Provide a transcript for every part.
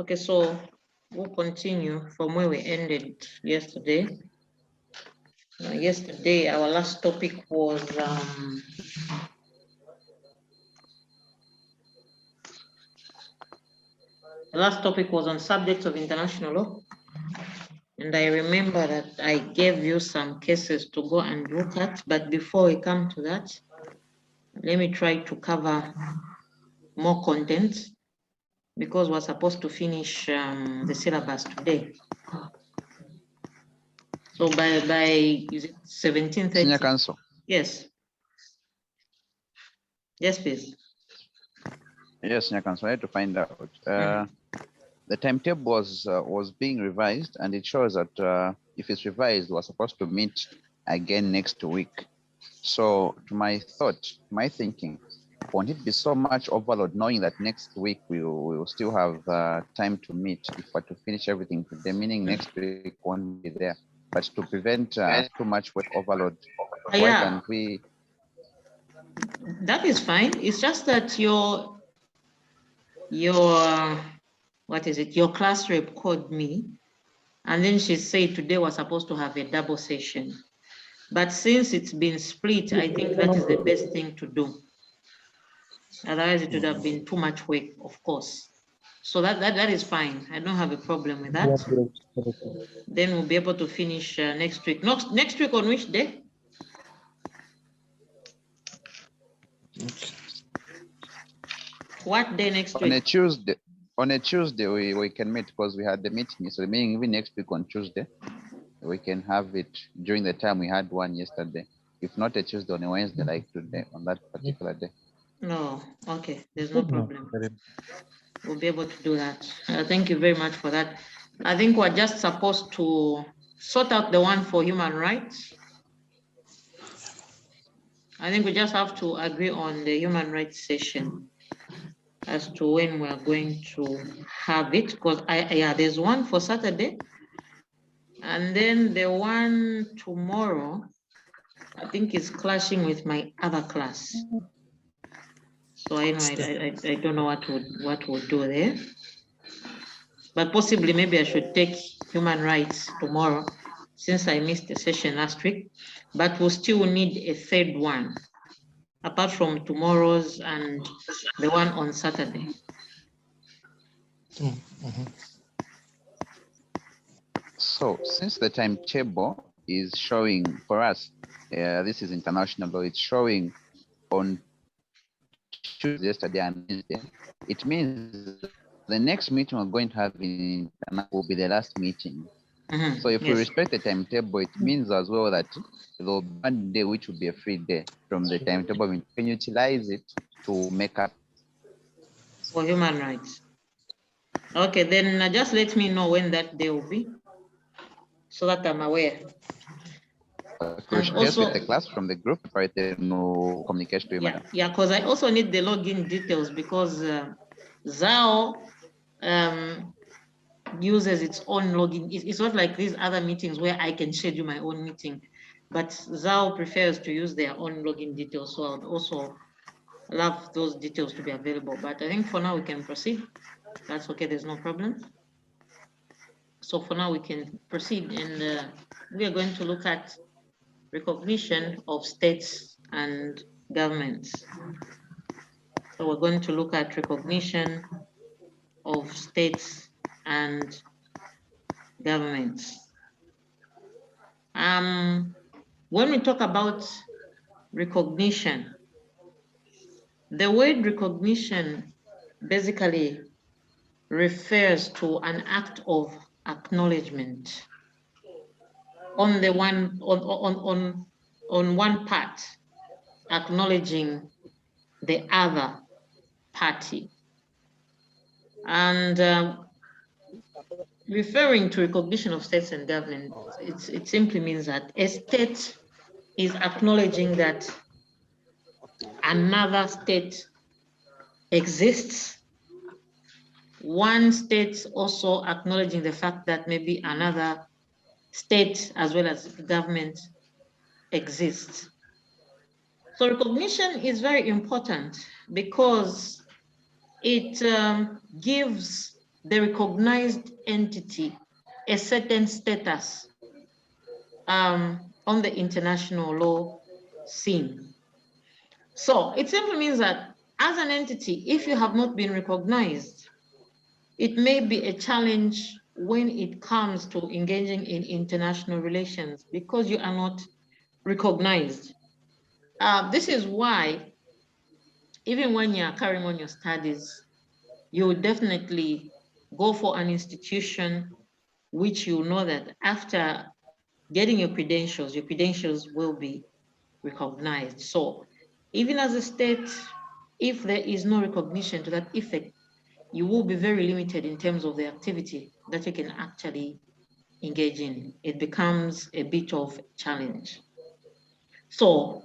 Okay, so we'll continue from where we ended yesterday. Yesterday, our last topic was the last topic was on subjects of international law. And I remember that I gave you some cases to go and look at, but before we come to that, let me try to cover more content because we're supposed to finish the syllabus today. So by is it 17:30? Senior Counsel. Yes. Yes, please. Yes, Senior Counsel. I had to find out. The timetable was being revised, and it shows that if it's revised, we're supposed to meet again next week. So, to my thought, my thinking, won't it be so much overload knowing that next week we will still have time to meet if we're to finish everything today, meaning next week won't be there. But to prevent too much work overload, why can't we? That is fine. It's just that your what is it? Your class rep called me, and then she said today we're supposed to have a double session. But since it's been split, I think that is the best thing to do. Otherwise, it would have been too much work, of course. So that is fine. I don't have a problem with that. Then we'll be able to finish next week. Next week on which day? What day next week? On a Tuesday. On a Tuesday, we can meet because we had the meeting. So meaning even next week on Tuesday, we can have it during the time we had one yesterday. If not a Tuesday, on a Wednesday like today, on that particular day. No, okay, there's no problem. We'll be able to do that. Thank you very much for that. I think we're just supposed to sort out the one for human rights. I think we just have to agree on the human rights session as to when we're going to have it, because there's one for Saturday, and then the one tomorrow, I think is clashing with my other class. So I don't know what we'll do there. But possibly maybe I should take human rights tomorrow since I missed the session last week, but we'll still need a third one apart from tomorrow's and the one on Saturday. So since the timetable is showing for us, this is international law, it's showing on Tuesday, yesterday and Wednesday, it means the next meeting we're going to have in will be the last meeting. So if we respect the timetable, it means as well that there will be one day which will be a free day from the timetable. We can utilize it to make up for human rights. Okay, then just let me know when that day will be so that I'm aware. Also, with the class from the group, right? No communication to you, yeah, because I also need the login details because Zao uses its own login. It's not like these other meetings where I can schedule my own meeting, but Zao prefers to use their own login details. So I'd also love those details to be available. But I think for now we can proceed. That's okay. There's no problem. So for now we can proceed, and we are going to look at recognition of states and governments. So we're going to look at recognition of states and governments. When we talk about recognition, the word recognition basically refers to an act of acknowledgement on the one on one part, acknowledging the other party, and referring to recognition of states and government, it simply means that a state is acknowledging that another state exists. One state also acknowledging the fact that maybe another state as well as government exists. So recognition is very important because it gives the recognized entity a certain status on the international law scene. So it simply means that as an entity, if you have not been recognized, it may be a challenge when it comes to engaging in international relations because you are not recognized. This is why, even when you are carrying on your studies, you will definitely go for an institution which you know that after getting your credentials will be recognized. So even as a state, if there is no recognition to that effect, you will be very limited in terms of the activity that you can actually engage in. It becomes a bit of a challenge. So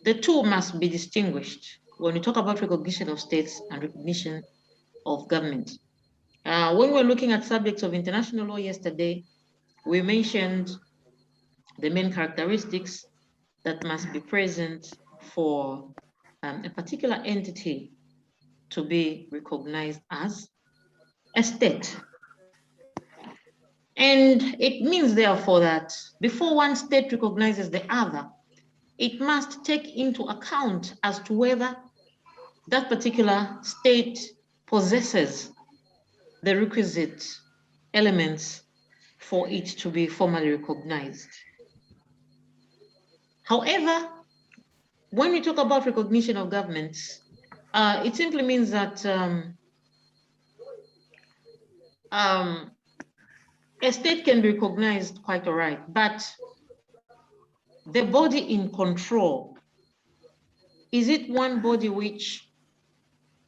the two must be distinguished when we talk about recognition of states and recognition of government. When we're looking at subjects of international law yesterday, we mentioned the main characteristics that must be present for a particular entity to be recognized as a state. And it means, therefore, that before one state recognizes the other, it must take into account as to whether that particular state possesses the requisite elements for it to be formally recognized. However, when we talk about recognition of governments, it simply means that a state can be recognized quite all right, but the body in control, is it one body which,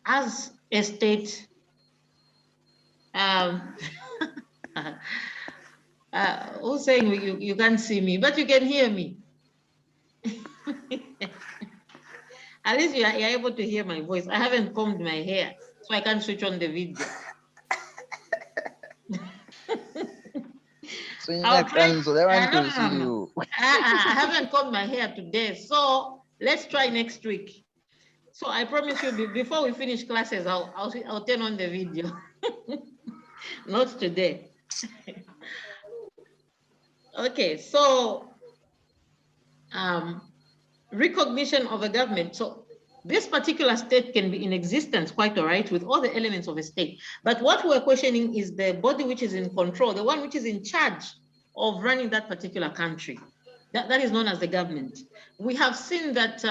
as a state, who's saying you can't see me, but you can hear me? At least you're able to hear my voice. I haven't combed my hair, so I can't switch on the video. So they want to see you. I haven't combed my hair today, so let's try next week. So I promise you, before we finish classes, I'll turn on the video. Not today. Okay, so recognition of a government. So this particular state can be in existence quite all right with all the elements of a state. But what we're questioning is the body which is in control, the one which is in charge of running that particular country. That is known as the government. We have seen that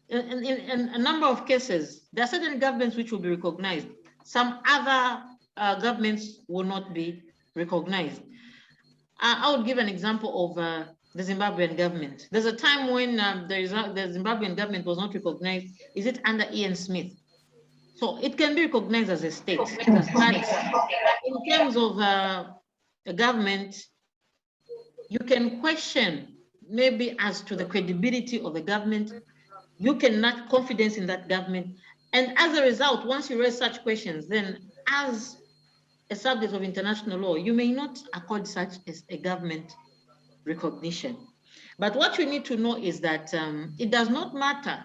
in a number of cases, there are certain governments which will be recognized. Some other governments will not be recognized. I would give an example of the Zimbabwean government. There's a time when the Zimbabwean government was not recognized. Is it under Ian Smith? So it can be recognized as a state. But in terms of a government, you can question maybe as to the credibility of the government. You can lack confidence in that government. And as a result, once you raise such questions, then as a subject of international law, you may not accord such as a government recognition. But what you need to know is that it does not matter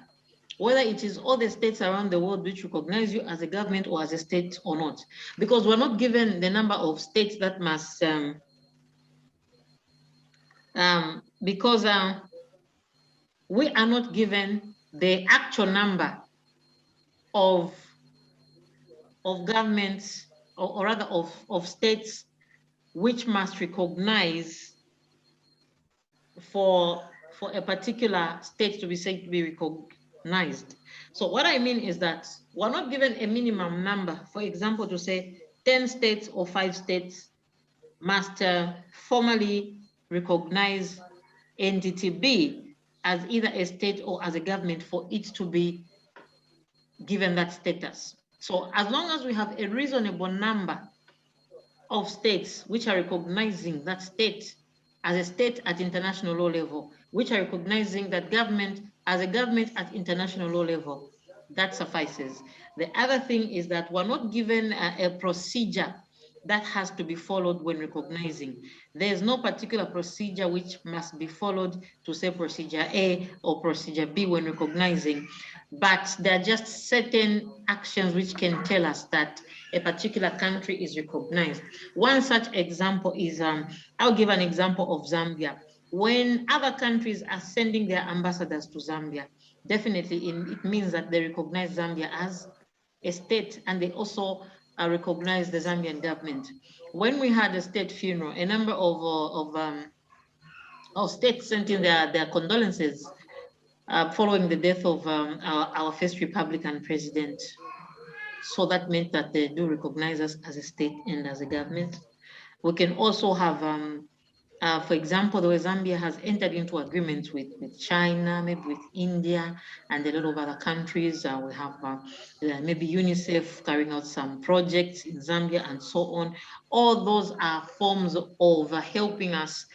whether it is all the states around the world which recognize you as a government or as a state or not, because we're not given the number of states that must, because we are not given the actual number of governments, or rather of states which must recognize for a particular state to be said to be recognized. So what I mean is that we're not given a minimum number, for example, to say 10 states or 5 states must formally recognize entity B as either a state or as a government for it to be given that status. So as long as we have a reasonable number of states which are recognizing that state as a state at international law level, which are recognizing that government as a government at international law level, that suffices. The other thing is that we're not given a procedure that has to be followed when recognizing. There's no particular procedure which must be followed to say procedure A or procedure B when recognizing, but there are just certain actions which can tell us that a particular country is recognized. One such example is, I'll give an example of Zambia. When other countries are sending their ambassadors to Zambia, definitely it means that they recognize Zambia as a state, and they also recognize the Zambian government. When we had a state funeral, a number of states sent in their condolences following the death of our first Republican president. So that meant that they do recognize us as a state and as a government. We can also have, for example, the way Zambia has entered into agreements with China, maybe with India, and a lot of other countries. We have maybe UNICEF carrying out some projects in Zambia and so on. All those are forms of helping us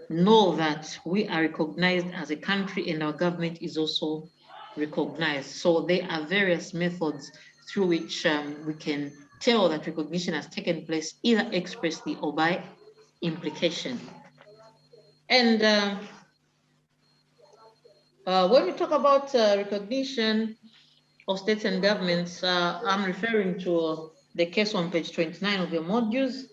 know that we are recognized as a country and our government is also recognized. So there are various methods through which we can tell that recognition has taken place either expressly or by implication. And when we talk about recognition of states and governments, I'm referring to the case on page 29 of your modules,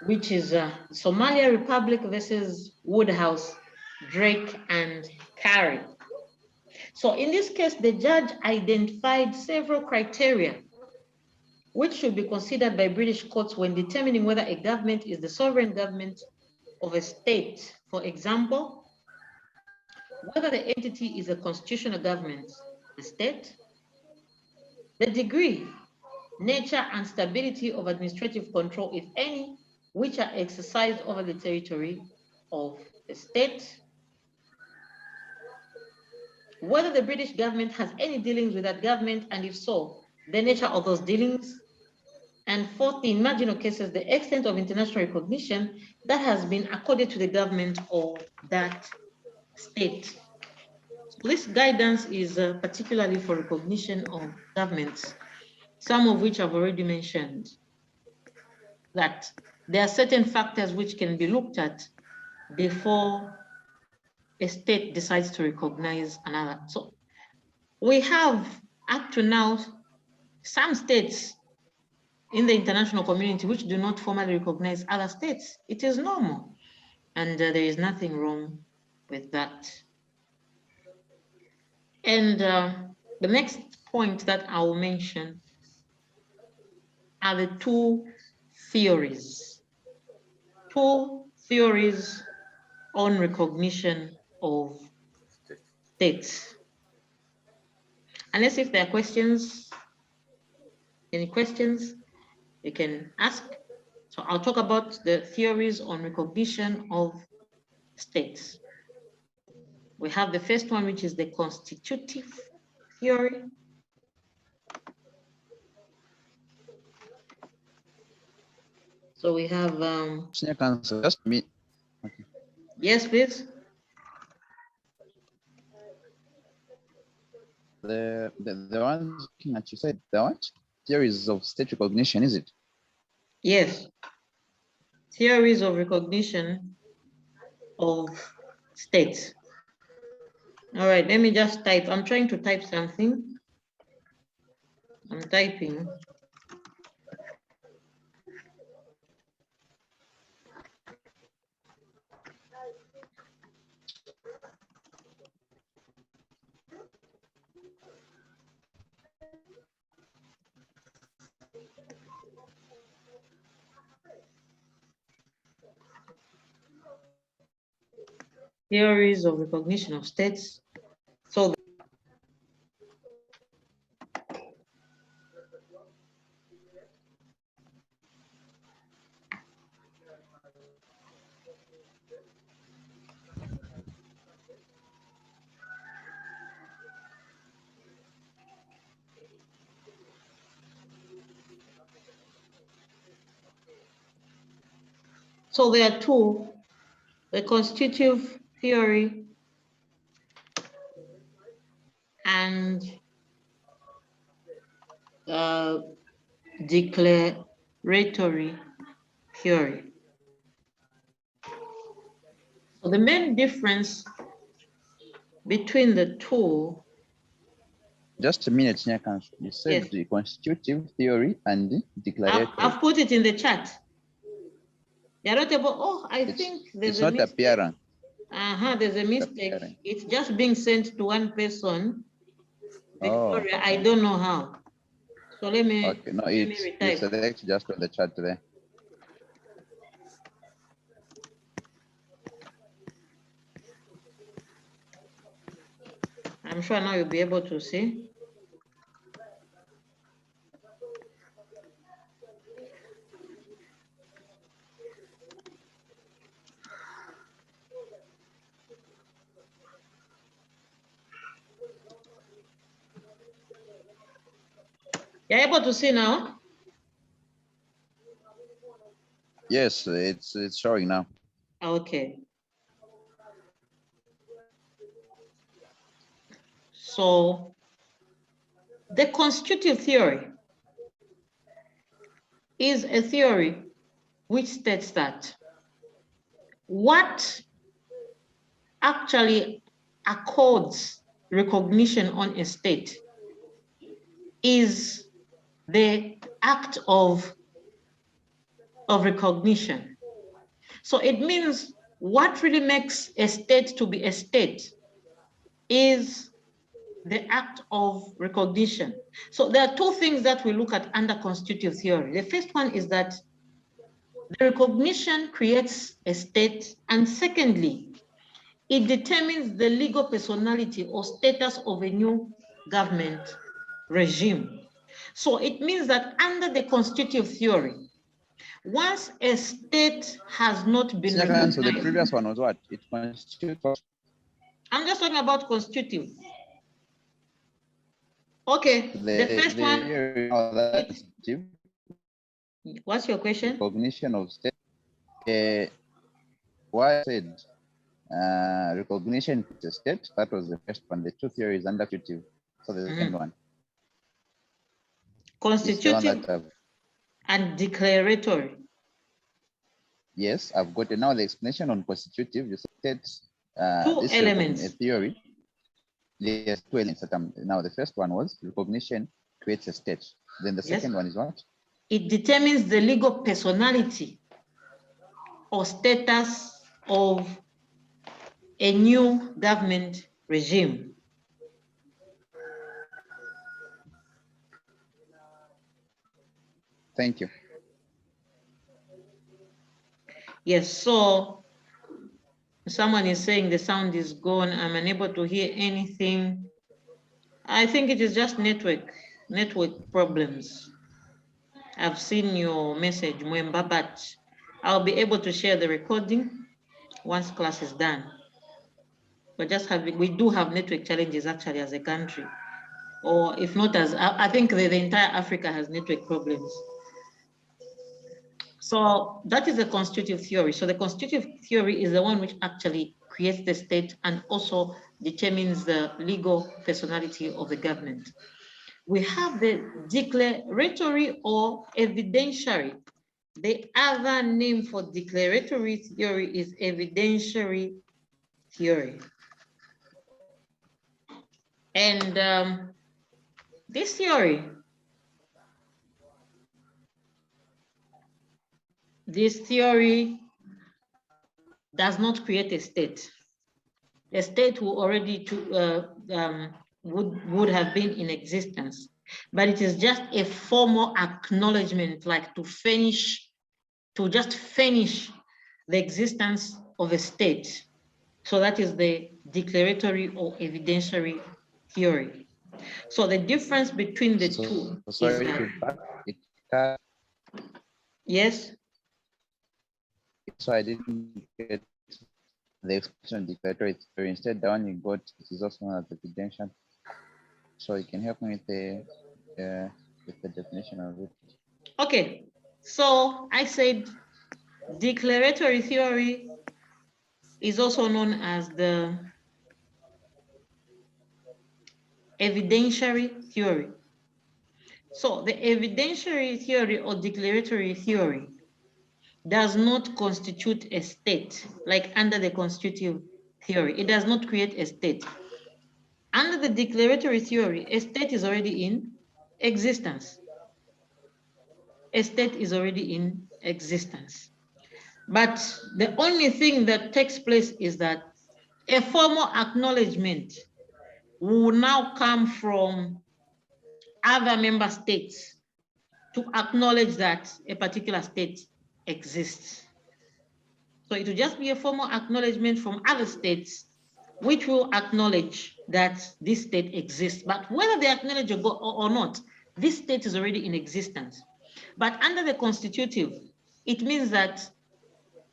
which is Somalia Republic versus Woodhouse, Drake, and Carey. So in this case, the judge identified several criteria which should be considered by British courts when determining whether a government is the sovereign government of a state. For example, whether the entity is a constitutional government, a state, the degree, nature, and stability of administrative control, if any, which are exercised over the territory of the state, whether the British government has any dealings with that government, and if so, the nature of those dealings, and fourth, in marginal cases, the extent of international recognition that has been accorded to the government of that state. So this guidance is particularly for recognition of governments, some of which I've already mentioned, that there are certain factors which can be looked at before a state decides to recognize another. So we have up to now some states in the international community which do not formally recognize other states. It is normal, and there is nothing wrong with that. And the next point that I will mention are the two theories on recognition of states. Unless if there are questions, any questions, you can ask. So I'll talk about the theories on recognition of states. We have the first one, which is the constitutive theory. So we have Senior counsel, just me. Okay. Yes, please. The ones looking at, you said the what? Theories of state recognition, is it? Yes. Theories of recognition of states. All right, let me just type. I'm trying to type something. I'm typing. Theories of recognition of states. So there are two, the constitutive theory and declarative declaratory theory. So the main difference between the two. Just a minute, Nyakan. You said Yes. the constitutive theory and the declaratory. I've put it in the chat. They're not able, oh, I think there's it's a not mistake. appearing. There's a mistake. It's just being sent to one person, Victoria. Oh. I don't know how. So let me, okay, no, let me you retype. select just on the chat there. I'm sure now you'll be able to see. You're able to see now? Yes, it's showing now. Okay. So the constitutive theory is a theory which states that what actually accords recognition on a state is the act of recognition. So it means what really makes a state to be a state is the act of recognition. So there are two things that we look at under constitutive theory. The first one is that the recognition creates a state, and secondly, it determines the legal personality or status of a new government regime. So it means that under the constitutive theory, once a state has not been recognized. So the previous one was what? It constitutes. I'm just talking about constitutive. Okay, the first one. What's your question? Recognition of state. Why said recognition to state? That was the first one. The two theories under constitutive. So the second one. Constitutive and declaratory. Yes, I've got now the explanation on constitutive. You said two elements. A theory. Yes, two elements. Now the first one was recognition creates a state. Then the second one is what? It determines the legal personality or status of a new government regime. Thank you. Yes, so someone is saying the sound is gone. I'm unable to hear anything. I think it is just network problems. I've seen your message, Mwemba, but I'll be able to share the recording once class is done. But we do have network challenges actually as a country, or if not as, I think the entire Africa has network problems. So that is the constitutive theory. So the constitutive theory is the one which actually creates the state and also determines the legal personality of the government. We have the declaratory or evidentiary. The other name for declaratory theory is evidentiary theory. And this theory does not create a state. A state will already would have been in existence, but it is just a formal acknowledgement, like to just finish the existence of a state. So that is the declaratory or evidentiary theory. So the difference between the two is that, yes. So I didn't get the expression declaratory theory. Instead, the one you got is also known as evidential. So you can help me with the definition of it. Okay, so I said declaratory theory is also known as the evidentiary theory. So the evidentiary theory or declaratory theory does not constitute a state, like under the constitutive theory. It does not create a state. Under the declaratory theory, a state is already in existence. A state is already in existence. But the only thing that takes place is that a formal acknowledgement will now come from other member states to acknowledge that a particular state exists. So it will just be a formal acknowledgement from other states which will acknowledge that this state exists. But whether they acknowledge or not, this state is already in existence. But under the constitutive, it means that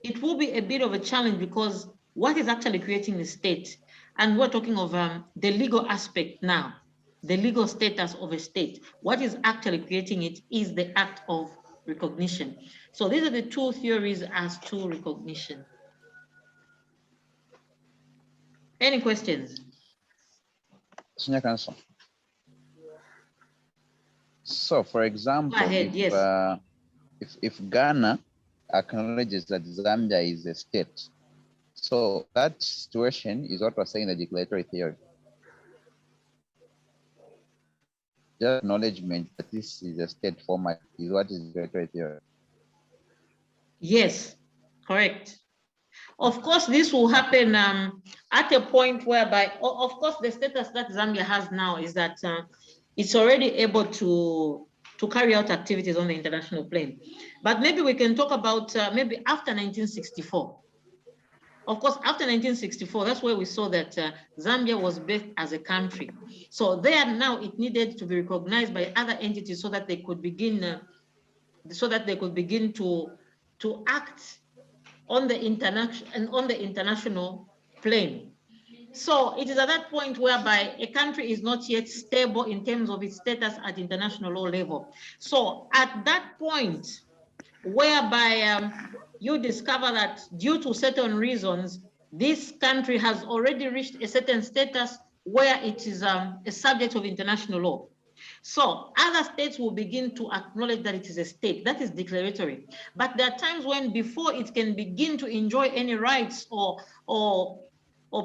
it will be a bit of a challenge because what is actually creating the state? And we're talking of the legal aspect now, the legal status of a state. What is actually creating it is the act of recognition. So these are the two theories as to recognition. Any questions? Senior Counsel. So, for example, Go ahead, yes. If Ghana acknowledges that Zambia is a state, so that situation is what we're saying in the declaratory theory. The acknowledgement that this is a state format is what is declaratory theory. Yes, correct. Of course, this will happen at a point whereby, of course, the status that Zambia has now is that it's already able to carry out activities on the international plane. But maybe we can talk about maybe after 1964. Of course, after 1964, that's where we saw that Zambia was built as a country. So there now it needed to be recognized by other entities so that they could begin to act on the international plane. So it is at that point whereby a country is not yet stable in terms of its status at international law level. So at that point, whereby you discover that due to certain reasons, this country has already reached a certain status where it is a subject of international law. So other states will begin to acknowledge that it is a state. That is declaratory. But there are times when before it can begin to enjoy any rights or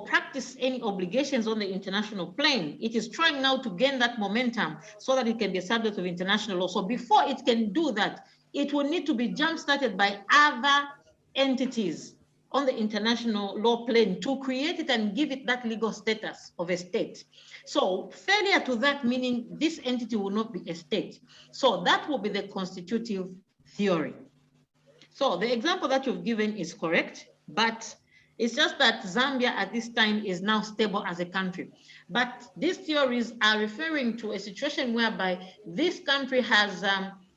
practice any obligations on the international plane, it is trying now to gain that momentum so that it can be a subject of international law. So before it can do that, it will need to be jump-started by other entities on the international law plane to create it and give it that legal status of a state. So failure to that, meaning this entity will not be a state. So that will be the constitutive theory. So the example that you've given is correct, but it's just that Zambia at this time is now stable as a country. But these theories are referring to a situation whereby this country has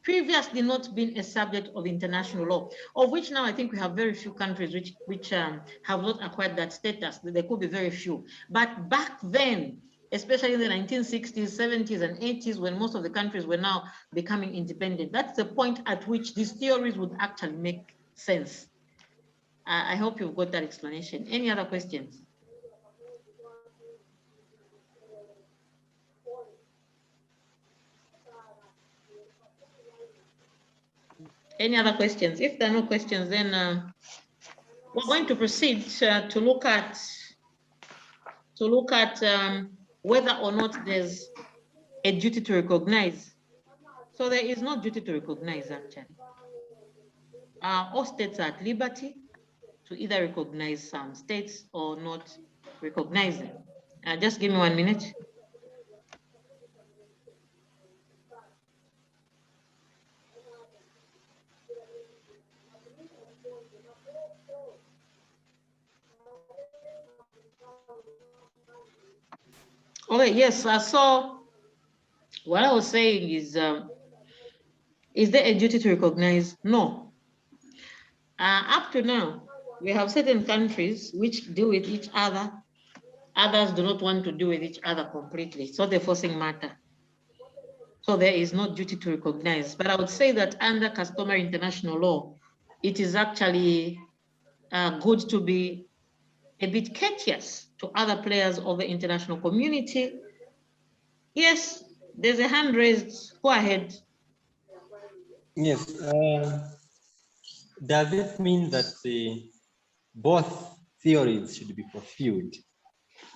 previously not been a subject of international law, of which now I think we have very few countries which have not acquired that status. There could be very few. But back then, especially in the 1960s, 70s, and 80s, when most of the countries were now becoming independent, that's the point at which these theories would actually make sense. I hope you've got that explanation. Any other questions? Any other questions? If there are no questions, then we're going to proceed to look at whether or not there's a duty to recognize. So there is no duty to recognize, actually. All states are at liberty to either recognize some states or not recognize them. Just give me 1 minute. Okay, yes, so what I was saying is there a duty to recognize? No. Up to now, we have certain countries which deal with each other. Others do not want to deal with each other completely. So the forcing matter. So there is no duty to recognize. But I would say that under customary international law, it is actually good to be a bit courteous to other players of the international community. Yes, There's a hand raised. Go ahead. Yes. Does it mean that both theories should be fulfilled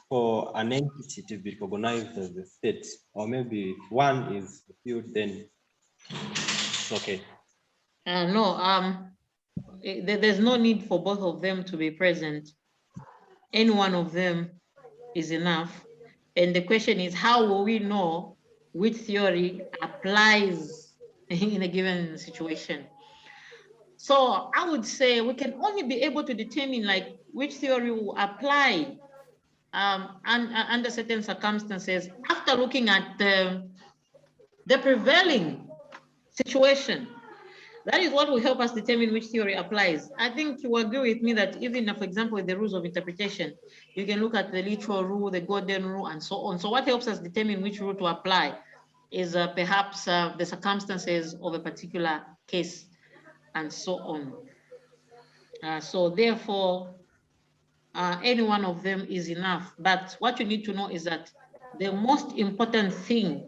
for an entity to be recognized as a state? Or maybe if one is fulfilled, then it's okay. No, there's no need for both of them to be present. Any one of them is enough. And the question is, how will we know which theory applies in a given situation? So I would say we can only be able to determine like which theory will apply under certain circumstances after looking at the prevailing situation. That is what will help us determine which theory applies. I think you agree with me that even, for example, with the rules of interpretation, you can look at the literal rule, the golden rule, and so on. So what helps us determine which rule to apply is perhaps the circumstances of a particular case and so on. So therefore, any one of them is enough. But what you need to know is that the most important thing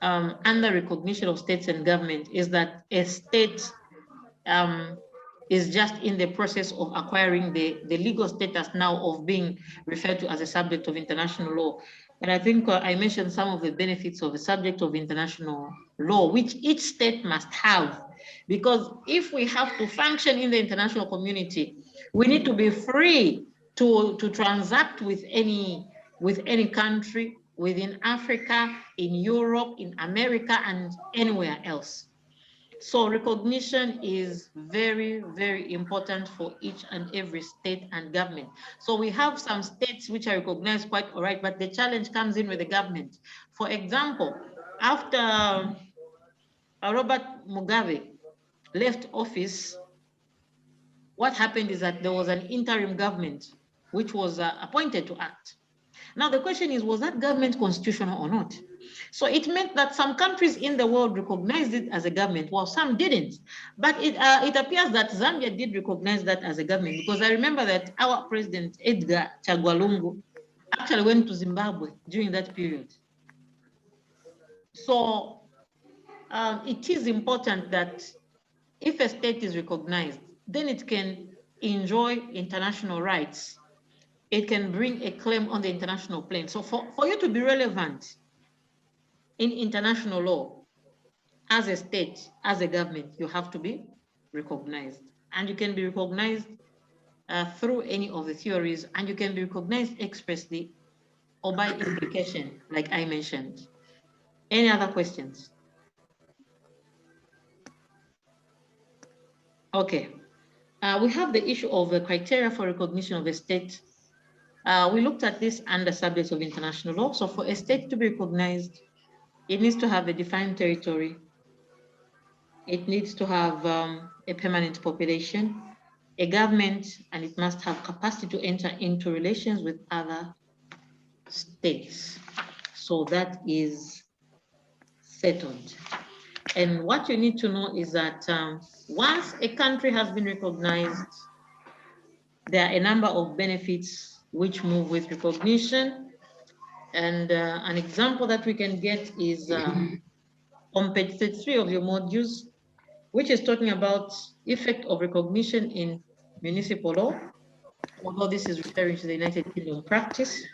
under recognition of states and government is that a state is just in the process of acquiring the legal status now of being referred to as a subject of international law. And I think I mentioned some of the benefits of a subject of international law, which each state must have. Because if we have to function in the international community, we need to be free to transact with any country within Africa, in Europe, in America, and anywhere else. So recognition is very, very important for each and every state and government. So we have some states which are recognized quite all right, but the challenge comes in with the government. For example, after Robert Mugabe left office, what happened is that there was an interim government which was appointed to act. Now the question is, was that government constitutional or not? So it meant that some countries in the world recognized it as a government, while some didn't. But it appears that Zambia did recognize that as a government, because I remember that our president, Edgar Chagwa Lungu, actually went to Zimbabwe during that period. So it is important that if a state is recognized, then it can enjoy international rights. It can bring a claim on the international plane. So for you to be relevant in international law, as a state, as a government, you have to be recognized. And you can be recognized through any of the theories, and you can be recognized expressly or by implication, like I mentioned. Any other questions? Okay. We have the issue of the criteria for recognition of a state. We looked at this under subjects of international law. So for a state to be recognized, it needs to have a defined territory. It needs to have a permanent population, a government, and it must have capacity to enter into relations with other states. So that is settled. And what you need to know is that once a country has been recognized, there are a number of benefits which move with recognition. And an example that we can get is on page 33 of your modules, which is talking about effect of recognition in municipal law, although this is referring to the United Kingdom practice.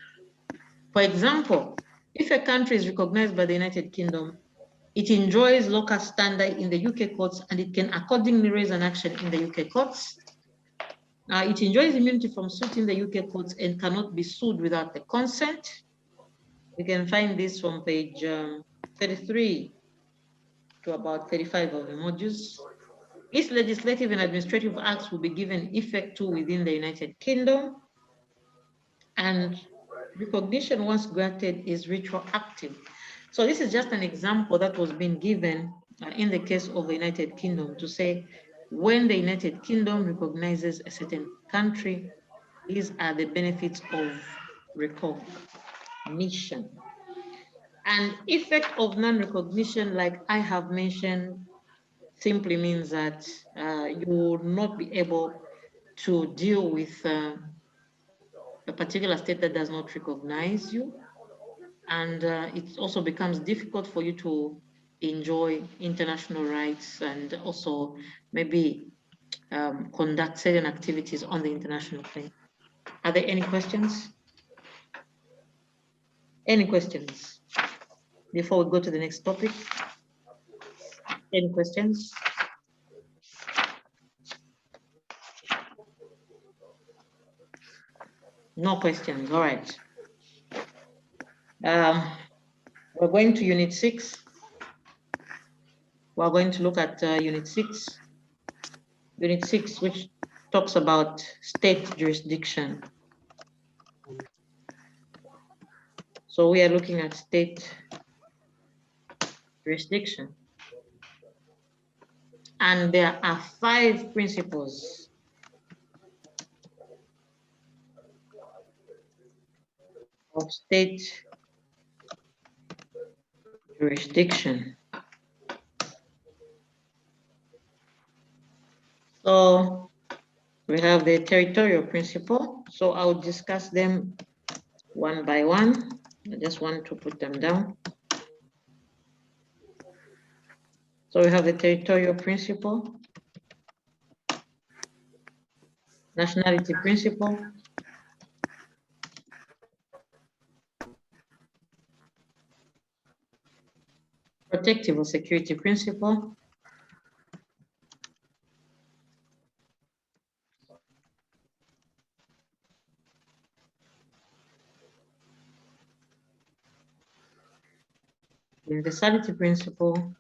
For example, if a country is recognized by the United Kingdom, it enjoys local standard in the UK courts, and it can accordingly raise an action in the UK courts. It enjoys immunity from suit in the UK courts and cannot be sued without the consent. You can find this from page 33 to about 35 of the modules. Its legislative and administrative acts will be given effect to within the United Kingdom, and recognition once granted is retroactive. So this is just an example that was being given in the case of the United Kingdom to say when the United Kingdom recognizes a certain country, these are the benefits of recognition. And effect of non-recognition, like I have mentioned, simply means that you will not be able to deal with a particular state that does not recognize you. and it also becomes difficult for you to enjoy international rights and also maybe conduct certain activities on the international plane. Are there any questions? Any questions before we go to the next topic? Any questions? No questions, all right. We're going to Unit 6. We're going to look at Unit 6. Unit 6, which talks about state jurisdiction. So we are looking at state jurisdiction. And there are 5 principles of state jurisdiction. So we have the territorial principle. So I'll discuss them one by one. I just want to put them down. So we have the territorial principle, nationality principle, protective or security principle, universality principle,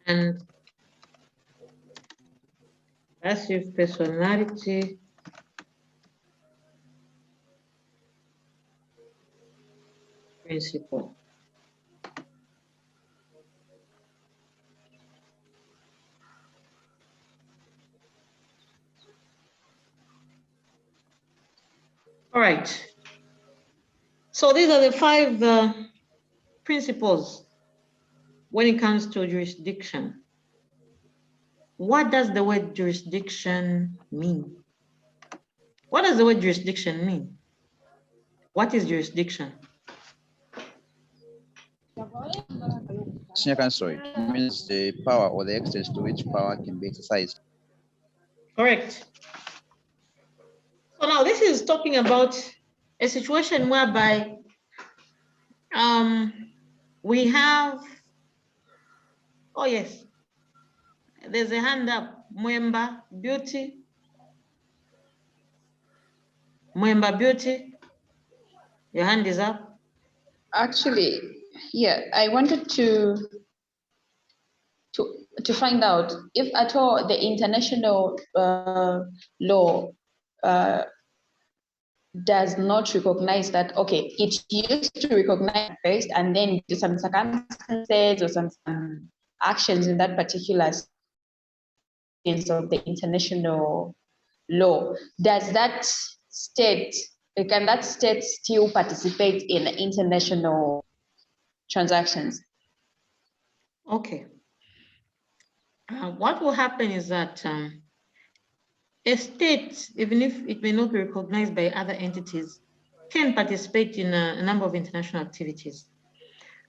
and passive personality principle. All right. So these are the 5 principles when it comes to jurisdiction. What does the word jurisdiction mean? What does the word jurisdiction mean? What is jurisdiction? Senior counsel, it means the power or the extent to which power can be exercised. Correct. So now this is talking about a situation whereby we have, oh yes, there's a hand up, Mwemba Beauty. Mwemba Beauty, your hand is up. Actually, yeah, I wanted to find out if at all the international law does not recognize that, okay, it used to recognize first and then do some circumstances or some actions in that particular sense of the international law. Does that state, can that state still participate in international transactions? Okay. What will happen is that a state, even if it may not be recognized by other entities, can participate in a number of international activities.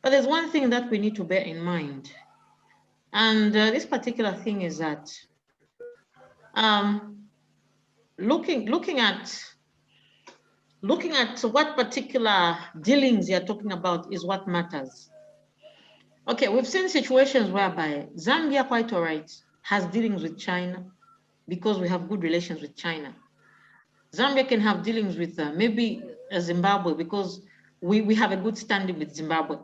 But there's one thing that we need to bear in mind. And this particular thing is that looking at what particular dealings you're talking about is what matters. Okay, we've seen situations whereby Zambia, quite all right, has dealings with China because we have good relations with China. Zambia can have dealings with maybe Zimbabwe because we have a good standing with Zimbabwe.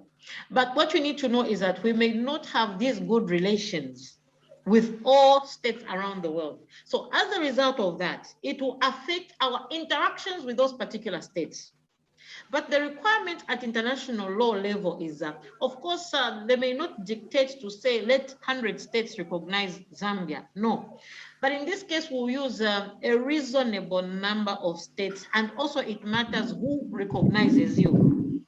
But what you need to know is that we may not have these good relations with all states around the world. So as a result of that, it will affect our interactions with those particular states. But the requirement at international law level is that, of course, they may not dictate to say, let 100 states recognize Zambia. No. But in this case, we'll use a reasonable number of states, and also it matters who recognizes you.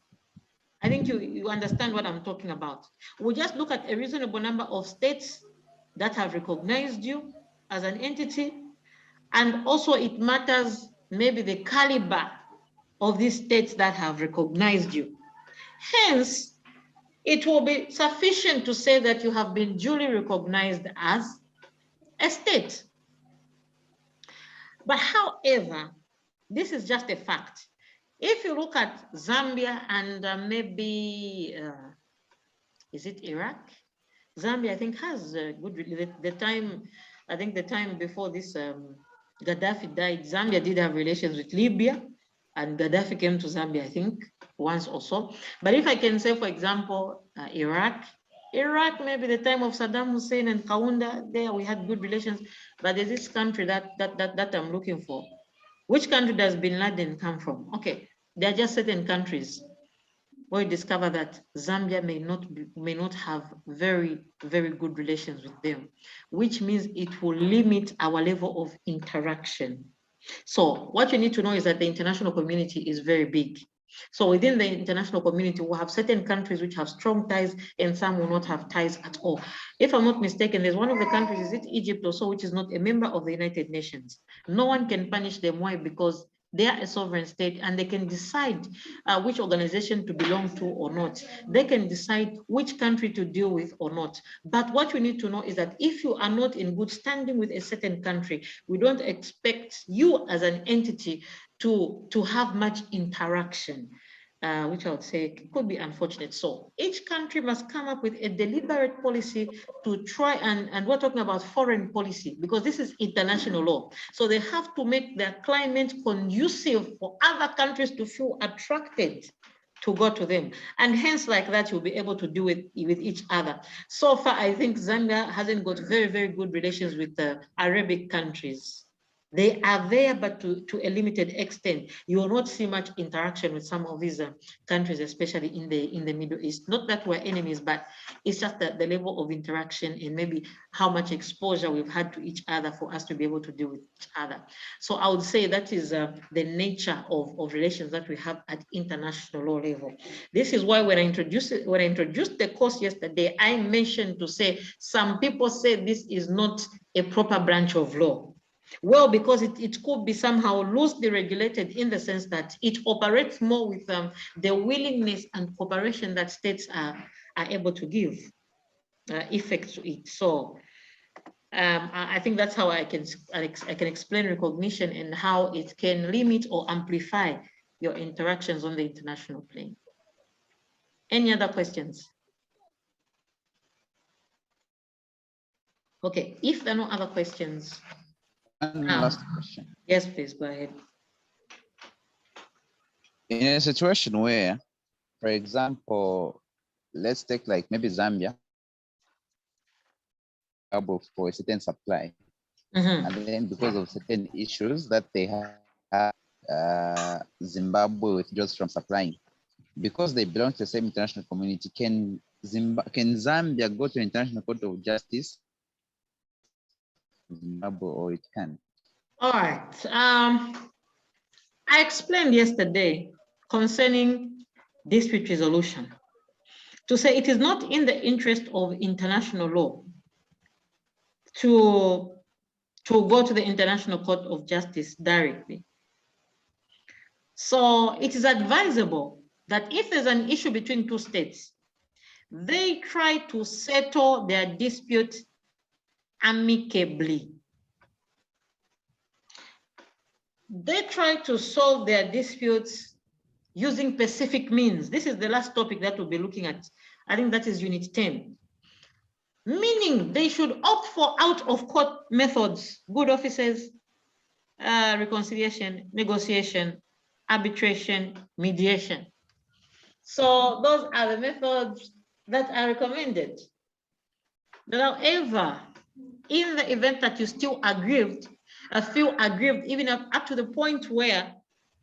I think you understand what I'm talking about. We'll just look at a reasonable number of states that have recognized you as an entity, And also it matters maybe the caliber of these states that have recognized you. Hence, it will be sufficient to say that you have been duly recognized as a state. But however, this is just a fact. If you look at Zambia and maybe, is it Iraq? Zambia, I think, has good, the time, I think the time before this Gaddafi died, Zambia did have relations with Libya, and Gaddafi came to Zambia, I think, once or so. But if I can say, for example, Iraq, maybe the time of Saddam Hussein and Kaunda, there we had good relations. But there's this country that I'm looking for. Which country does Bin Laden come from? Okay, there are just certain countries where you discover that Zambia may not have very, very good relations with them, which means it will limit our level of interaction. So what you need to know is that the international community is very big. So within the international community, we'll have certain countries which have strong ties and some will not have ties at all. If I'm not mistaken, there's one of the countries, is it Egypt or so, which is not a member of the United Nations. No one can punish them. Why? Because they are a sovereign state and they can decide which organization to belong to or not. They can decide which country to deal with or not. But what you need to know is that if you are not in good standing with a certain country, we don't expect you as an entity to have much interaction, which I would say could be unfortunate. So each country must come up with a deliberate policy to try, and we're talking about foreign policy because this is international law. So they have to make their climate conducive for other countries to feel attracted to go to them. And hence like that, you'll be able to do it with each other. So far, I think Zambia hasn't got very, very good relations with the Arabic countries. They are there, but to a limited extent. You will not see much interaction with some of these countries, especially in the Middle East. Not that we're enemies, but it's just that the level of interaction and maybe how much exposure we've had to each other for us to be able to deal with each other. So I would say that is the nature of relations that we have at international law level. This is why when I introduced the course yesterday, I mentioned to say some people say this is not a proper branch of law. Well, because it could be somehow loosely regulated in the sense that it operates more with the willingness and cooperation that states are able to give effect to it. So I think that's how I can explain recognition and how it can limit or amplify your interactions on the international plane. Any other questions? Okay, if there are no other questions. One last question. Yes, please go ahead. In a situation where, for example, let's take like maybe Zambia for a certain supply, and then because of certain issues that they have, Zimbabwe withdraws from supplying. Because they belong to the same international community, can Zambia go to the International Court of Justice? Zimbabwe, or it can? All right. I explained yesterday concerning dispute resolution to say it is not in the interest of international law to go to the International Court of Justice directly. So it is advisable that if there's an issue between two states, they try to settle their dispute amicably. They try to solve their disputes using pacific means. This is the last topic that we'll be looking at. I think that is Unit 10. Meaning they should opt for out-of-court methods, good offices, reconciliation, negotiation, arbitration, mediation. So those are the methods that are recommended. But however, in the event that you still aggrieved, feel aggrieved, even up to the point where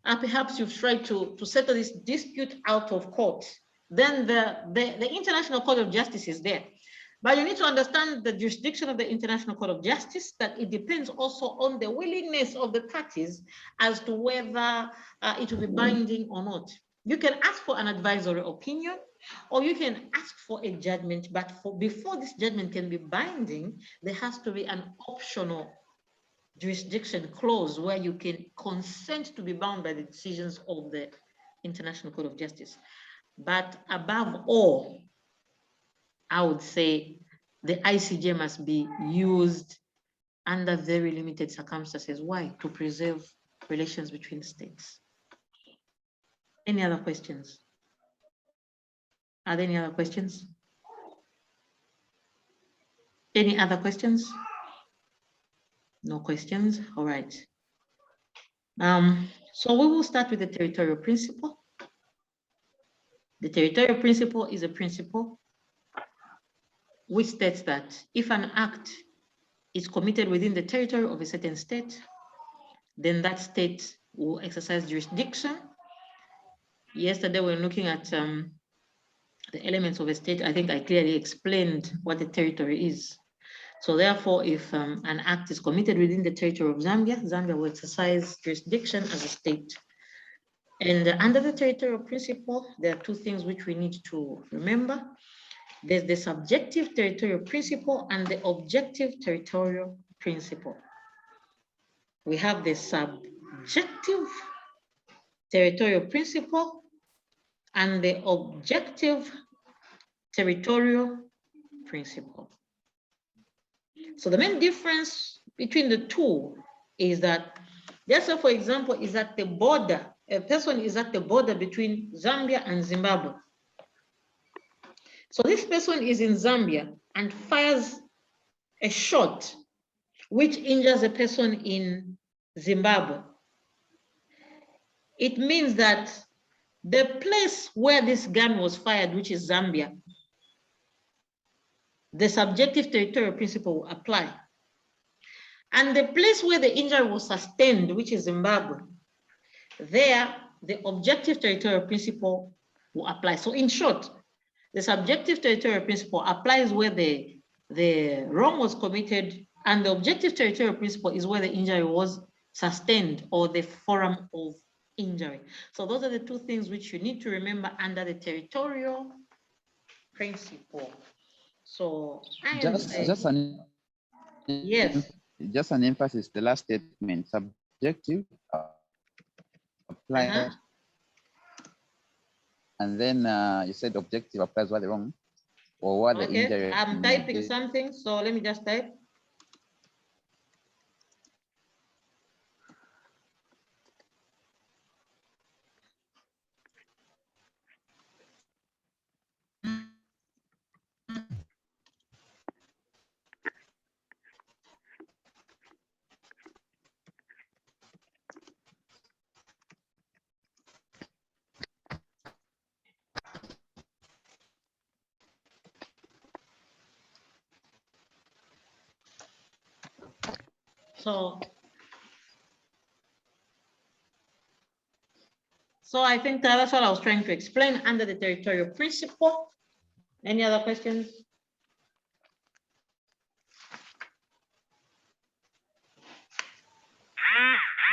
perhaps you've tried to settle this dispute out of court, then the International Court of Justice is there. But you need to understand the jurisdiction of the International Court of Justice, that it depends also on the willingness of the parties as to whether it will be binding or not. You can ask for an advisory opinion, or you can ask for a judgment, but before this judgment can be binding, there has to be an optional jurisdiction clause where you can consent to be bound by the decisions of the International Court of Justice. But above all, I would say the ICJ must be used under very limited circumstances. Why? To preserve relations between states. Any other questions? Are there any other questions? Any other questions? No questions. All right. So we will start with the territorial principle. The territorial principle is a principle which states that if an act is committed within the territory of a certain state, then that state will exercise jurisdiction. Yesterday, we were looking at the elements of a state. I think I clearly explained what a territory is. So therefore, if an act is committed within the territory of Zambia, Zambia will exercise jurisdiction as a state. And under the territorial principle, there are two things which we need to remember. There's the subjective territorial principle and the objective territorial principle. We have the subjective territorial principle and the objective territorial principle. So the main difference between the two is that, just so for example, is at the border, a person is at the border between Zambia and Zimbabwe. So this person is in Zambia and fires a shot which injures a person in Zimbabwe. It means that the place where this gun was fired, which is Zambia, the subjective territorial principle will apply. And the place where the injury was sustained, which is Zimbabwe, there the objective territorial principle will apply. So in short, the subjective territorial principle applies where the wrong was committed, and the objective territorial principle is where the injury was sustained or the forum of injury. So those are the two things which you need to remember under the territorial principle. So Just an yes. Just an emphasis, the last statement, subjective apply, and then you said objective applies where the wrong or where the injury. I'm typing something, so let me just type. So I think that's what I was trying to explain under the territorial principle. Any other questions?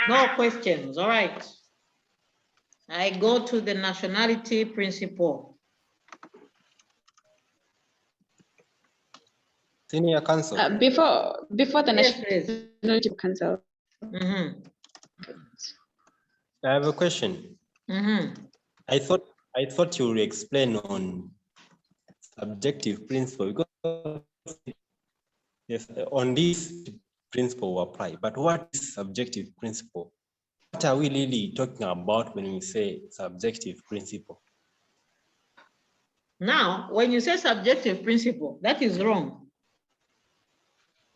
No questions. All right. I go to the nationality principle. Senior counsel. Before the nationality council. I have a question. I thought you would explain on subjective principle, because yes, on this principle will apply. But what is subjective principle? What are we really talking about when we say subjective principle? Now, when you say subjective principle, that is wrong.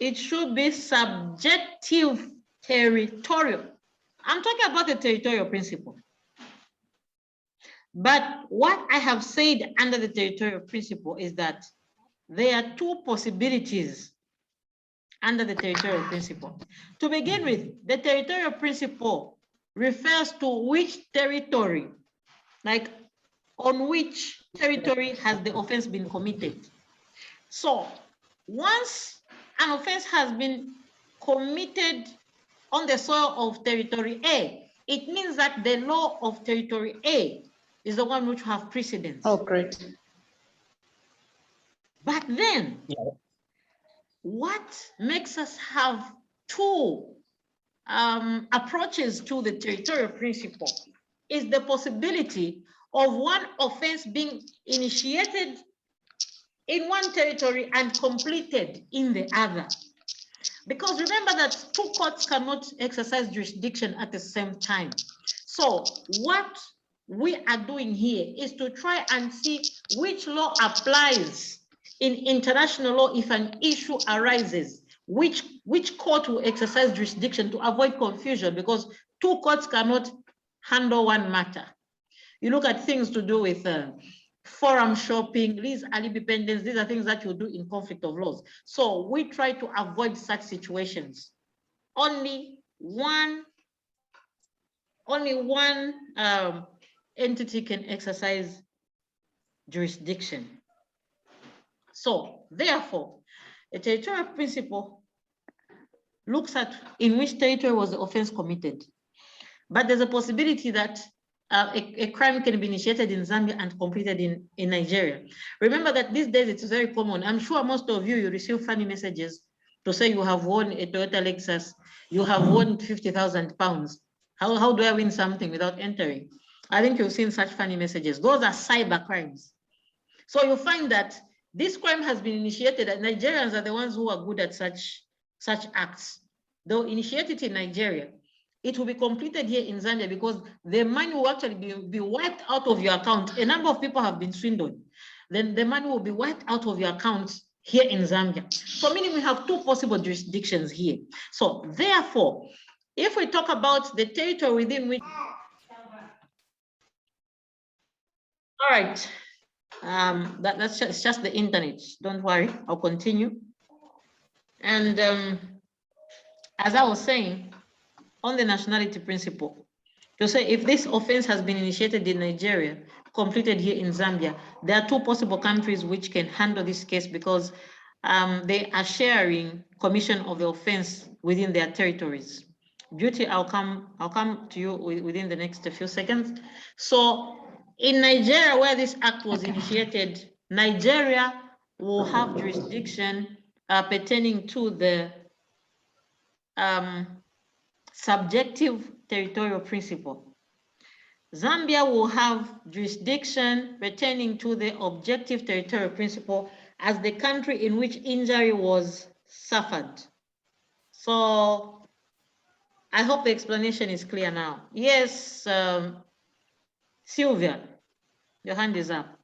It should be subjective territorial. I'm talking about the territorial principle. But what I have said under the territorial principle is that there are two possibilities under the territorial principle. To begin with, the territorial principle refers to which territory, like on which territory has the offense been committed. So once an offense has been committed on the soil of territory A, it means that the law of territory A is the one which have precedence. Oh, great. But then, what makes us have two approaches to the territorial principle is the possibility of one offense being initiated in one territory and completed in the other. Because remember that two courts cannot exercise jurisdiction at the same time. So what we are doing here is to try and see which law applies in international law if an issue arises, which court will exercise jurisdiction to avoid confusion, because two courts cannot handle one matter. You look at things to do with forum shopping, lease alibi pendants, these are things that you do in conflict of laws. So we try to avoid such situations. Only one entity can exercise jurisdiction. So therefore, a territorial principle looks at in which territory was the offense committed. But there's a possibility that a crime can be initiated in Zambia and completed in Nigeria. Remember that these days it's very common. I'm sure most of you receive funny messages to say you have won a Toyota Lexus, you have won 50,000 pounds. How do I win something without entering? I think you've seen such funny messages. Those are cyber crimes. So you find that this crime has been initiated, and Nigerians are the ones who are good at such acts. They'll initiate it in Nigeria. It will be completed here in Zambia because the money will actually be wiped out of your account. A number of people have been swindled. Then the money will be wiped out of your account here in Zambia. So meaning we have two possible jurisdictions here. So therefore, if we talk about the territory within which, all right, that's just the internet. Don't worry, I'll continue. And as I was saying, on the nationality principle, to say if this offense has been initiated in Nigeria, completed here in Zambia, there are two possible countries which can handle this case because they are sharing commission of the offense within their territories. Beauty, I'll come to you within the next few seconds. So in Nigeria, where this act was initiated, Nigeria will have jurisdiction pertaining to the subjective territorial principle. Zambia will have jurisdiction pertaining to the objective territorial principle as the country in which injury was suffered. So I hope the explanation is clear now. Yes, Sylvia, your hand is up.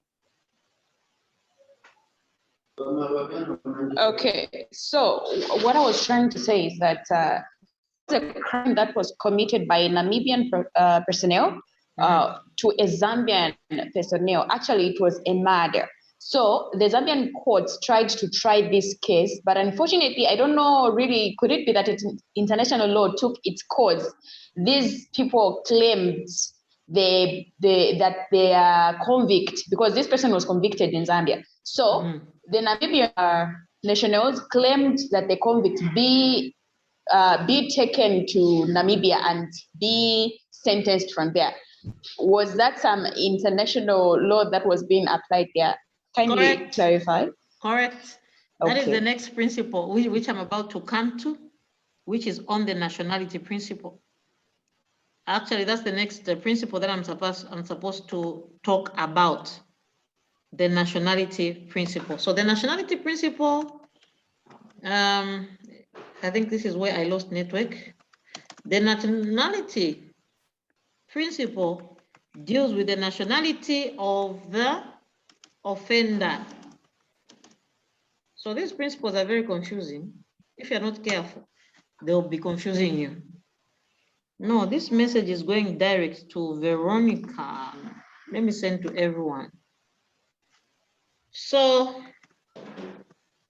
Okay, so what I was trying to say is that the crime that was committed by Namibian personnel to a Zambian personnel, actually it was a murder. So the Zambian courts tried to try this case, but unfortunately, I don't know really, could it be that international law took its course? These people claimed that they are convict because this person was convicted in Zambia. So the Namibian nationals claimed that the convict be taken to Namibia and be sentenced from there. Was that some international law that was being applied there? Kindly clarify. Correct. That is the next principle, which I'm about to come to, which is on the nationality principle. Actually, that's the next principle that I'm supposed to talk about, the nationality principle. So the nationality principle, I think this is where I lost network. The nationality principle deals with the nationality of the offender. So these principles are very confusing. If you're not careful, they'll be confusing you. No, this message is going direct to Veronica. Let me send to everyone. So,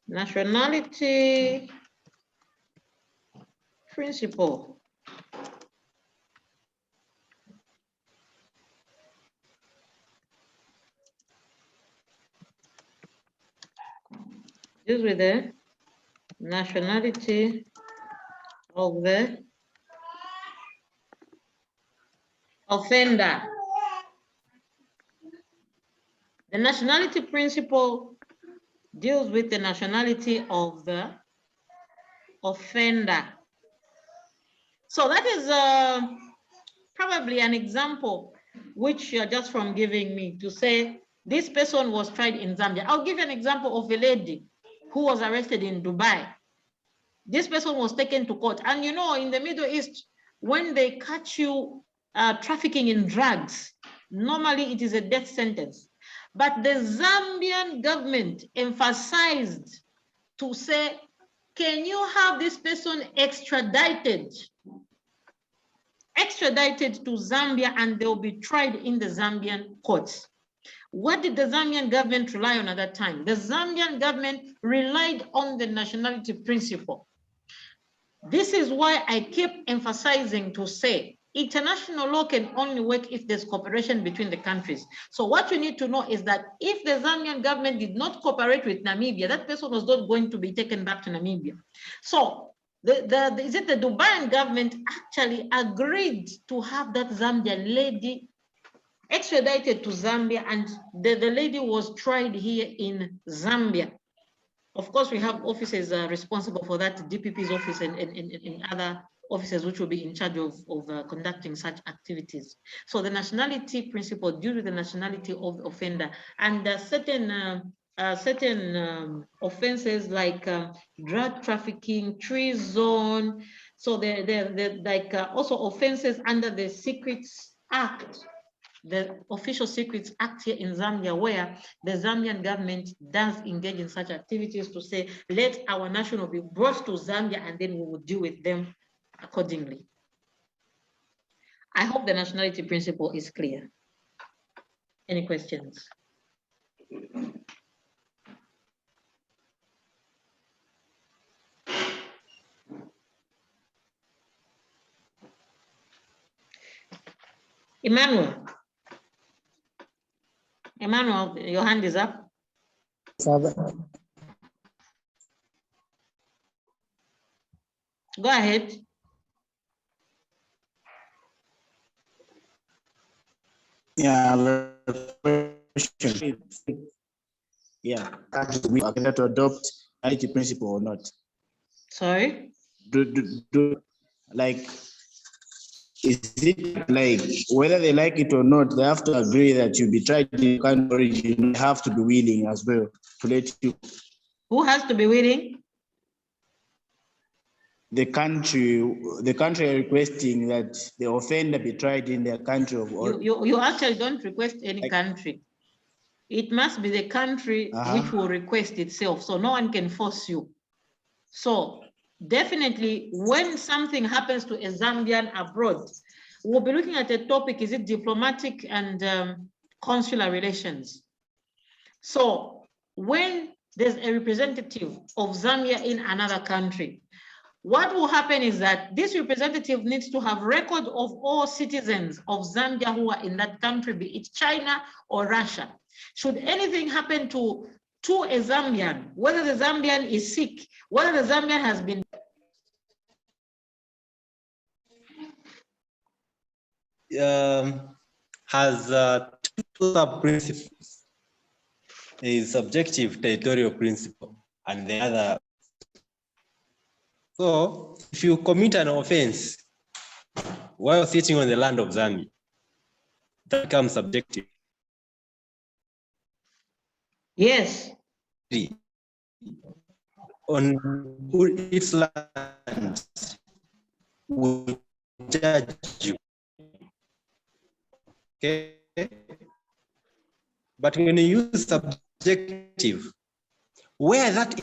nationality principle. Deals with the nationality of the offender. The nationality principle deals with the nationality of the offender. So that is probably an example which you're just from giving me to say this person was tried in Zambia. I'll give you an example of a lady who was arrested in Dubai. This person was taken to court. And you know, in the Middle East, when they catch you trafficking in drugs, normally it is a death sentence. But the Zambian government emphasized to say, can you have this person extradited to Zambia and they'll be tried in the Zambian courts? What did the Zambian government rely on at that time? The Zambian government relied on the nationality principle. This is why I keep emphasizing to say international law can only work if there's cooperation between the countries. So what you need to know is that if the Zambian government did not cooperate with Namibia, that person was not going to be taken back to Namibia. So the Dubaian government actually agreed to have that Zambian lady extradited to Zambia, and the lady was tried here in Zambia. Of course, we have officers responsible for that, DPP's office and other officers which will be in charge of conducting such activities. So the nationality principle, due to the nationality of the offender, and certain offenses like drug trafficking, treason. So they're like also offenses under the Secrets Act, the Official Secrets Act here in Zambia, where the Zambian government does engage in such activities to say, let our national be brought to Zambia and then we will deal with them accordingly. I hope the nationality principle is clear. Any questions? Emmanuel, your hand is up. Father. Go ahead. Yeah, question. Yeah, we are going to adopt nationality principle or not? Sorry? Like, is it like whether they like it or not, they have to agree that you be tried in country of origin, they have to be willing as well to let you. Who has to be willing? The country are requesting that the offender be tried in their country of origin. You actually don't request any country. It must be the country which will request itself. So no one can force you. So definitely when something happens to a Zambian abroad, we'll be looking at a topic, is it diplomatic and consular relations? So when there's a representative of Zambia in another country, what will happen is that this representative needs to have record of all citizens of Zambia who are in that country, be it China or Russia. Should anything happen to a Zambian, whether the Zambian is sick, whether the Zambian has been has two sub-principles. There is subjective territorial principle and the other. So if you commit an offense while sitting on the land of Zambia, that becomes subjective. Yes. On its land will judge you. Okay. But when you use subjective, where that